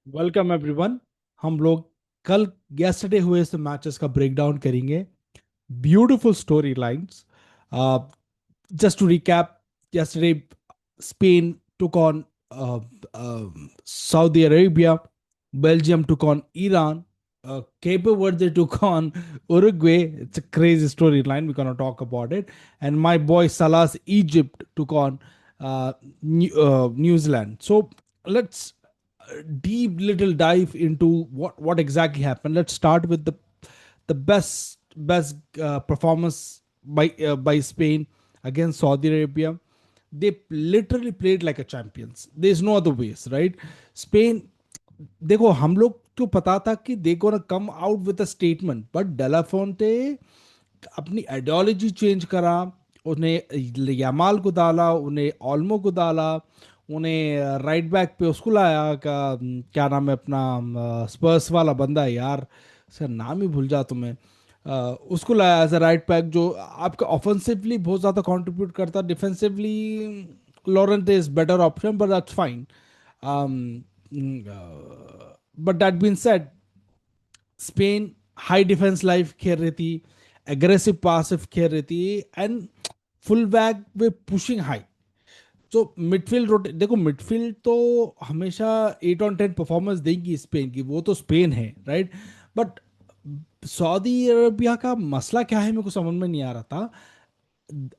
Welcome everyone. हम लोग कल yesterday हुए इस मैचेस का ब्रेकडाउन करेंगे। Beautiful story lines. Just to recap, yesterday Spain took on Saudi Arabia, Belgium took on Iran, Cape Verde took on Uruguay. It's a crazy storyline. We're gonna talk about it. And my boy Salah's Egypt took on New Zealand. So let's deep little dive into what exactly happened. Let's start with the best performance by Spain against Saudi Arabia. They literally played like a champions. There's no other ways, right? Spain, देखो हम लोग को पता था कि they gonna come out with a statement, but Delafonte अपनी ideology change करा। उन्हें यामाल को डाला, उन्हें ऑल्मो को डाला, उन्हें राइट बैक पे उसको लाया क्या नाम है अपना स्पर्स वाला बंदा है यार, सर नाम ही भूल जा तुम्हें। उसको लाया एज अ राइट बैक जो आपका ऑफेंसिवली बहुत ज़्यादा कंट्रीब्यूट करता, defensively Laurent is better option, but that's fine. But that been said, Spain high defence line खेल रही थी, एग्रेसिव पासिव खेल रही थी, and full back were pushing high. तो मिडफील्ड रोटे देखो, मिडफील्ड तो हमेशा 8 on 10 परफॉर्मेंस देगी स्पेन की, वो तो स्पेन है, राइट? बट सऊदी अरबिया का मसला क्या है मेरे को समझ में नहीं आ रहा था।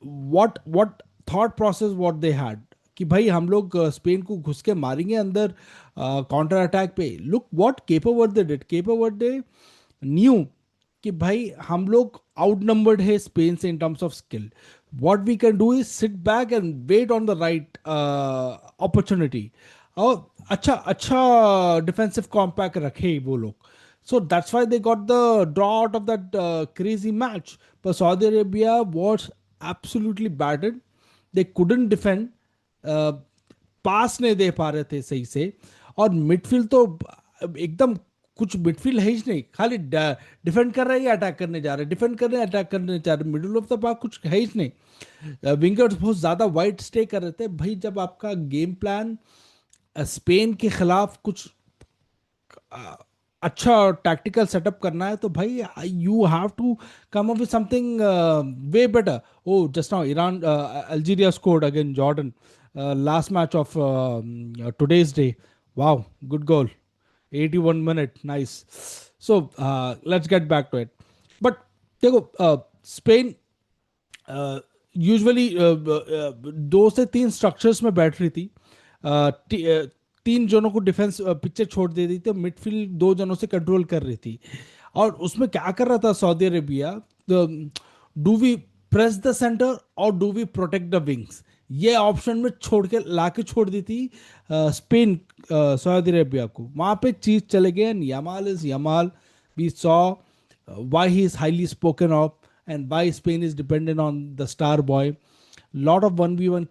What thought process what they had कि भाई हम लोग स्पेन को घुस के मारेंगे अंदर काउंटर अटैक पे। Look what Cape Verde did. Cape Verde knew कि भाई हम लोग आउटनंबर्ड है स्पेन से in terms of skill. What we can do is sit back and wait on the right opportunity. और अच्छा अच्छा डिफेंसिव कॉम्पैक्ट रखे वो लोग। So that's why they got the draw out of that crazy match. But Saudi Arabia was absolutely battered. They couldn't defend. पास नहीं दे पा रहे थे सही से। और मिडफील्ड तो एकदम कुछ मिडफील्ड है ही नहीं, खाली डिफेंड कर रहे हैं या अटैक करने जा रहे हैं, डिफेंड कर रहे हैं अटैक करने जा रहे हैं, मिडिल ऑफ द पार्क कुछ है ही नहीं। विंगर्स बहुत ज्यादा वाइड स्टे कर रहे थे भाई। जब आपका गेम प्लान स्पेन के खिलाफ कुछ अ, अच्छा टैक्टिकल सेटअप करना है तो भाई you have to come up with something way better. Oh just now Iran Algeria scored again Jordan, last match of today's day. Wow, good goal. 81 minute, nice. So let's get back to it. But देखो Spain usually दो से तीन structures में बैठ रही थी। तीन जनों को डिफेंस पिक्चर छोड़ दे रही थी, मिडफील्ड दो जनों से कंट्रोल कर रही थी। और उसमें क्या कर रहा था Saudi Arabia, do we press the centre और do we protect the wings, ये ऑप्शन में छोड़ के ला के छोड़ दी थी स्पेन सऊदी अरेबिया को। वहां पे चीज चले गए and Yamal is Yamal. We saw why he is highly spoken of and why Spain is dependent on the star boy. Lot of 1v1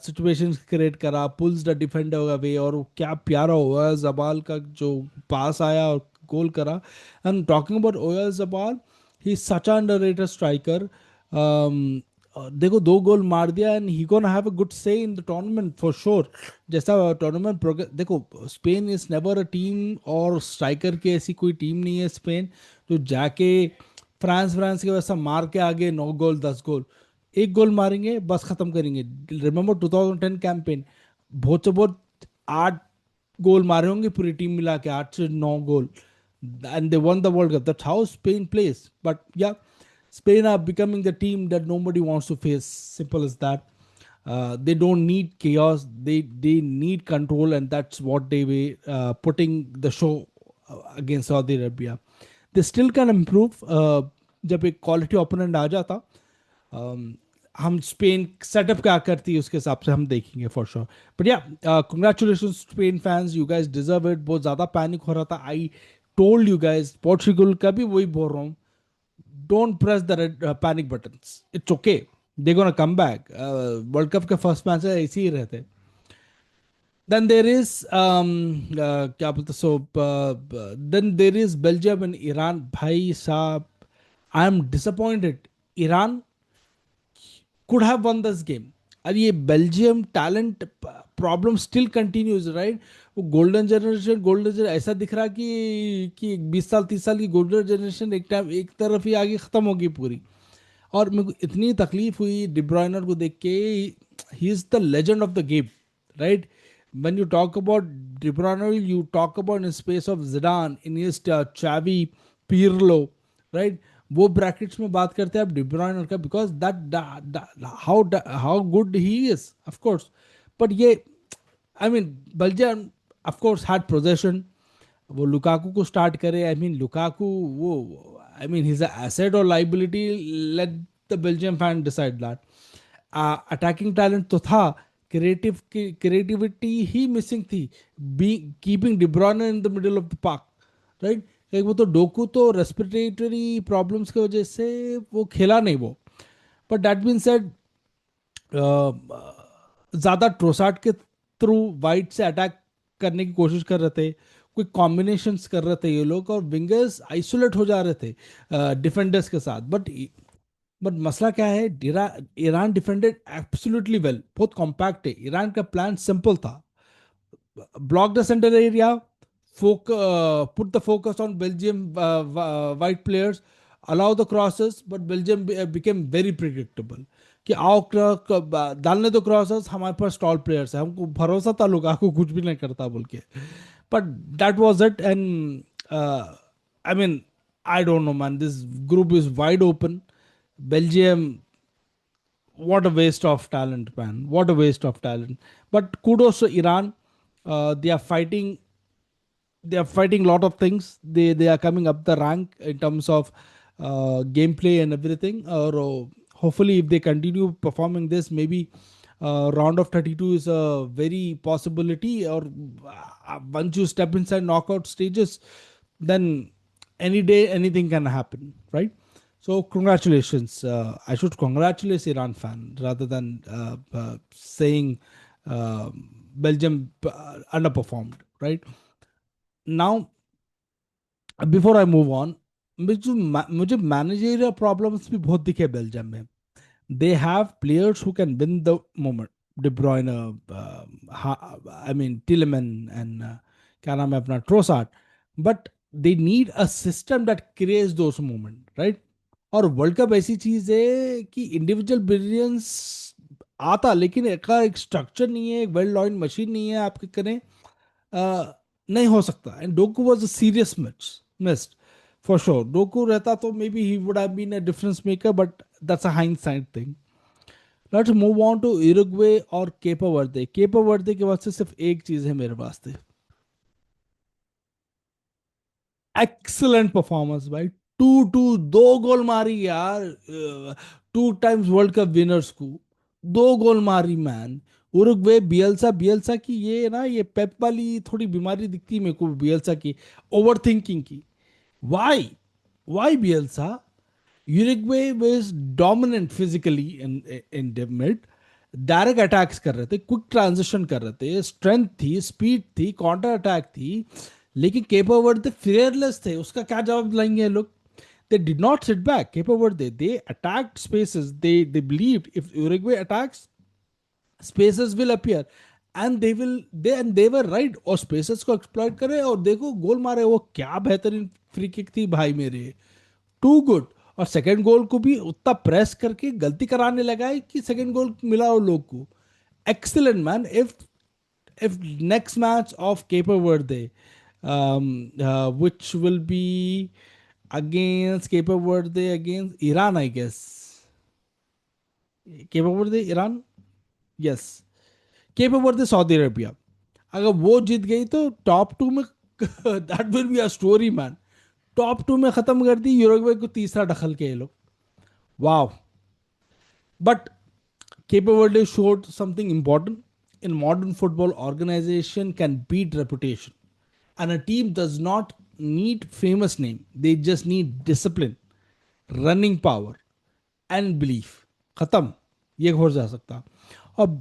situations create करा, pulls the defender away, और वो क्या प्यारा ओया जबाल का जो पास आया और गोल करा। And talking about ओया जबाल, he is such an underrated striker. देखो दो गोल मार दिया and he gonna have a good say in the tournament for sure. जैसा टूर्नामेंट प्रोग्रेस देखो, Spain is never a team, और स्ट्राइकर की ऐसी कोई टीम नहीं है स्पेन जो जाके फ्रांस फ्रांस के वैसा मार के आगे 9 गोल 10 गोल। एक गोल मारेंगे बस खत्म करेंगे। रिमेंबर 2010 कैंपेन, बहुत से बहुत 8 गोल मारे होंगे पूरी टीम मिला के, 8 से 9 गोल, and they won the World Cup. That's how Spain plays. But yeah, Spain are becoming the team that nobody wants to face. Simple as that. They don't need chaos. They need control, and that's what they were putting the show against Saudi Arabia. They still can improve. जब एक quality opponent आ जाता, हम Spain setup क्या करती है उसके हिसाब से हम देखेंगे for sure. But yeah congratulation Spain fans, you guys deserve it. बहुत ज़्यादा पैनिक हो रहा था। I told you guys, Portugal का भी वही बोल रहा हूँ, don't press the red panic buttons, it's okay, they gonna come back. World cup के फर्स्ट मैच ऐसे ही रहते। देन देर इज क्या बोलते, so then there is Belgium and Iran. भाई साहब, I am disappointed. Iran could have won this game। और ये Belgium talent problem still continues, right? वो गोल्डन जनरेशन ऐसा दिख रहा कि 20 साल 30 साल की गोल्डन जनरेशन एक टाइम एक तरफ ही आगे खत्म होगी पूरी। और मेरे को इतनी तकलीफ हुई डिब्रॉयनर को देख के। He is the legend of the game, right? when you talk about De Bruyne, you talk about in space of Zidane, Iniesta, Xavi, Pirlo, right? वो ब्रैकेट्स में बात करते हैं आप De Bruyne का, because how good he is, of course. But ये, I mean, Belgium of course had possession. वो Lukaku को स्टार्ट करे, आई मीन लुकाकू, वो, I mean he is asset और liability, let the Belgium fan decide that. Attacking talent तो था, creativity ही मिसिंग थी, be keeping De Bruyne in the middle of the park, right? एक वो तो डोकू तो रेस्पिरेटरी प्रॉब्लम्स की वजह से वो खेला नहीं वो। बट दैट बीन सेड, ज़्यादा ट्रोसाट के थ्रू वाइट से अटैक करने की कोशिश कर रहे थे, कोई कॉम्बिनेशंस कर रहे थे ये लोग, और विंगर्स आइसोलेट हो जा रहे थे डिफेंडर्स के साथ। बट मसला क्या है, ईरान डिफेंडेड एब्सोल्युटली वेल, बहुत कॉम्पैक्ट है। ईरान का प्लान सिंपल था, block the centre area, put the focus on Belgium white players, allow the crosses, but Belgium became very predictable कि आओ डालने दो क्रॉसेस, हमारे पास टॉल प्लेयर्स है, हमको भरोसा था लुकाकू कुछ भी नहीं करता बोल के। But that was it. And I mean, I don't know man, this group is wide open. Belgium, what a waste of talent, man. What a waste of talent. But kudos to Iran. They are fighting. They are fighting a lot of things. They are coming up the rank in terms of gameplay and everything. Or hopefully, if they continue performing this, maybe round of 32 is a very possibility. Or once you step inside knockout stages, then any day anything can happen, right? So congratulations. I should congratulate Iran fan rather than saying Belgium underperformed, right? Now, before I move on, मुझे managerial problems भी बहुत दिखे Belgium में। They have players who can win the moment, De Bruyne, I mean Tielemans and क्या नाम है अपना, Trossard, but they need a system that creates those moment, right? और वर्ल्ड कप ऐसी चीज है कि इंडिविजुअल ब्रिलियंस आता, लेकिन एक स्ट्रक्चर नहीं है, एक वेल ऑइल्ड मशीन नहीं है आपके कने, नहीं हो सकता। And Doku was a serious missed for sure. Doku रहता तो may be he would have been a difference maker, but that's a hindsight thing. Let's move on to Uruguay और केप वर्दे। केप वर्दे के वास्ते सिर्फ एक चीज है मेरे वास्ते, एक्सलेंट परफॉर्मेंस भाई। 2-2, दो गोल मारी यार, 2 टाइम्स वर्ल्ड कप विनर्स को दो गोल मारी मैन। उरुग्वे, बियल्सा, बियल्सा की ये ना, ये पेप वाली थोड़ी बीमारी दिखती है मेरे को बियल्सा की, ओवर थिंकिंग की। Why why Bielsa? Uruguay was dominant physically in mid, direct attacks कर रहे थे, क्विक ट्रांजिशन कर रहे थे, स्ट्रेंथ थी, स्पीड थी, काउंटर अटैक थी। लेकिन केप वर्दे फियरलेस थे, उसका क्या जवाब दिलाएंगे ये लोग? they did not sit back. Cape Verde, they attacked spaces. They believed if Uruguay attacks, spaces will appear, and they were right. और spaces को exploit करे, और देखो गोल मारे, वो क्या बेहतरीन फ्री किक थी भाई मेरे, टू गुड। और सेकंड गोल को भी उतना प्रेस करके गलती कराने लगा है कि सेकंड गोल मिला वो लोग को। Excellent man. if next match of Cape Verde, which will be against Cape Verde against Iran, I guess. Cape Verde, Iran? Yes. Cape Verde, Saudi Arabia. अगर वो जीत गई तो टॉप 2 में that will be a story man. Top 2 में खत्म कर दी यूरुग्वे को, तीसरा दखल के ये लोग। Wow. But Cape Verde showed something important. In modern football, organization can beat reputation. And a team does not need famous name. They just need discipline, running power, and belief. खत्म, ये हो जा सकता। अब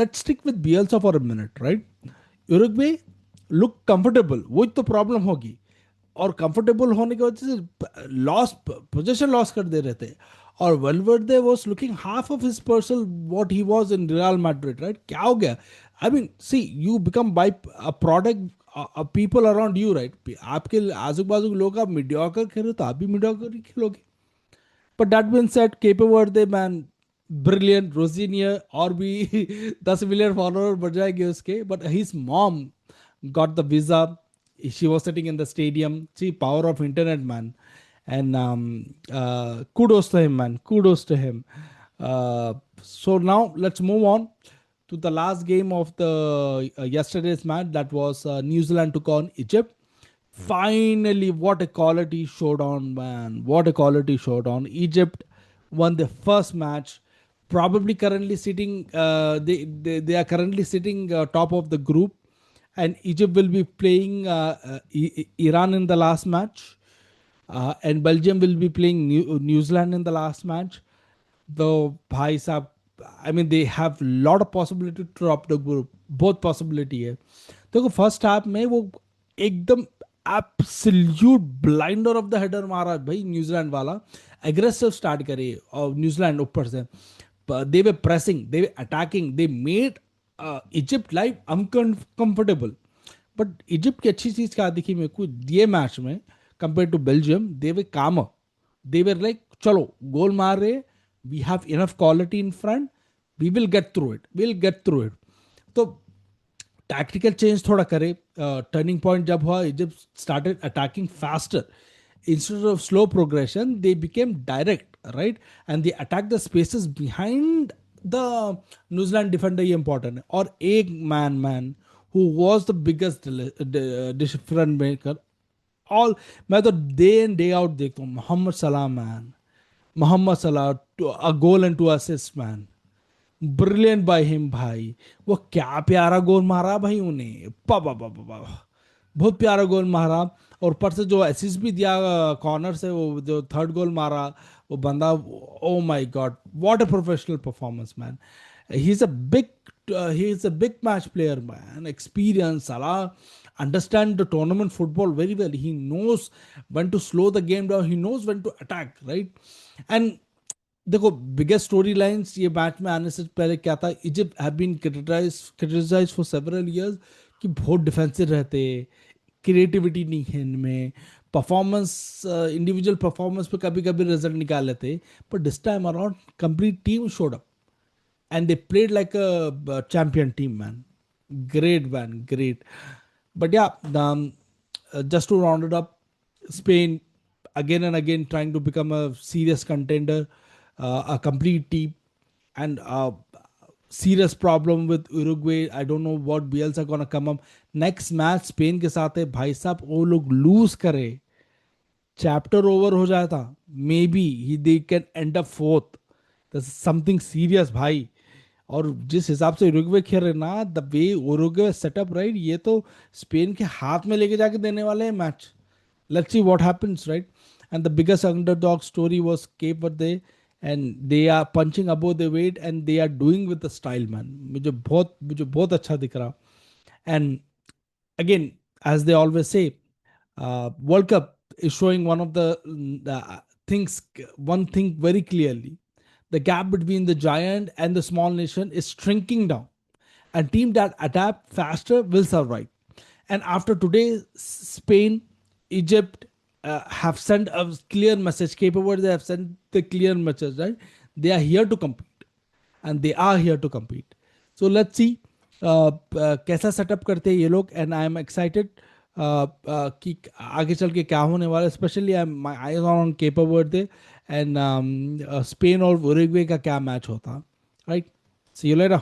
let's stick with Bielsa for a minute, right? Uruguay look comfortable, वो तो problem होगी। और कंफर्टेबल होने की वजह से लॉस, पोजीशन लॉस कर दे रहे थे। और Valverde was looking half of his person what he was in real Madrid, right? क्या हो गया? I mean, see, you become by a product, people around you, right? आपके आजू बाजू के लोग, आप मीडियोकर खेल रहे हो तो आप भी मीडियोकर ही खेलोगे. But that being said, Cape Verde man, brilliant. Rosinia और भी 10 million follower बढ़ जाएंगे उसके. But his mom got the visa. She was sitting in the stadium. See, power of internet, man. And kudos to him, man. Kudos to him. So now let's move on to the last game of the yesterday's match. That was New Zealand took on Egypt. Finally, what a quality showdown, man. What a quality showdown. Egypt won the first match. Probably currently sitting, they are currently sitting top of the group. And Egypt will be playing Iran in the last match. And Belgium will be playing New Zealand in the last match. Though, bhai sahab, I mean, they have lot of possibility to top the group. बहुत possibility है. देखो first half में वो एकदम absolute blinder of the header मारा भाई New Zealand वाला. Aggressive start करे और न्यूजीलैंड ऊपर से they were pressing, they were attacking, they made Egypt live uncomfortable. But Egypt की अच्छी चीज क्या दिखी मेरे को ये मैच में compare to Belgium, they were calm, they were like चलो गोल मार रहे, we have enough quality in front, we will get through it, will get through it. तो टैक्टिकल चेंज थोड़ा करे. टर्निंग पॉइंट जब हुआ, Egypt started attacking faster instead of slow progression. They became direct, right? And they attacked the spaces behind the New Zealand defender. ये important है. और एक man who was the biggest difference maker. All मैं तो day in day out देखता हूँ. मोहम्मद सलाह man, Mohammad सलाह, a goal and 2 assists man. Brilliant by him भाई. वो क्या प्यारा गोल मारा भाई उन्हें, बहुत प्यारा गोल मारा. और ऊपर से जो असिस्ट भी दिया कॉर्नर से, वो जो थर्ड गोल मारा वो बंदा, oh my God, what a professional performance man. He is a big match player man, experience साला, understand the tournament football very well. He knows when to slow the game down, he knows when to attack, right? And देखो biggest story lines ये match में आने से पहले क्या था, Egypt have been criticise for several years कि बहुत डिफेंसिव रहते, क्रिएटिविटी नहीं है इनमें, परफॉर्मेंस, इंडिविजुअल परफॉर्मेंस पे कभी कभी रिजल्ट निकाल लेते. But this time around complete team showed up and they played like a champion team, man. Great, man, great. But yeah, just to round it up, Spain again and again trying to become a serious contender, a complete team, and serious problem with Uruguay. I don't know what Bielsa are gonna come up next match. Spain के साथ है भाई साहब, वो लोग lose करे, chapter over हो जाता, मे be he they can and up fourth. Something serious भाई. और जिस हिसाब से उरुग्वे खेल रहे ना, the way Uruguay setup, right, ये तो स्पेन के हाथ में लेके जाके देने वाले हैं match. Let's see what happens, right. And the biggest underdog story was Cape Verde, and they are punching above the weight and they are doing with the style, man. मुझे बहुत अच्छा दिख रहा. And again, as they always say, World Cup is showing things, one thing very clearly. The gap between the giant and the small nation is shrinking down. And teams that adapt faster will survive. And after today, Spain, Egypt have sent a clear message. Capable, they have sent the clear message, right? They are here to compete, and they are here to compete. So let's see कैसा setup करते हैं ये लोग. And I am excited कि आगे चल के क्या होने वाला है. Especially I my eyes on Cape Verde and Spain और उरुग्वे का क्या मैच होता, राइट. C you later.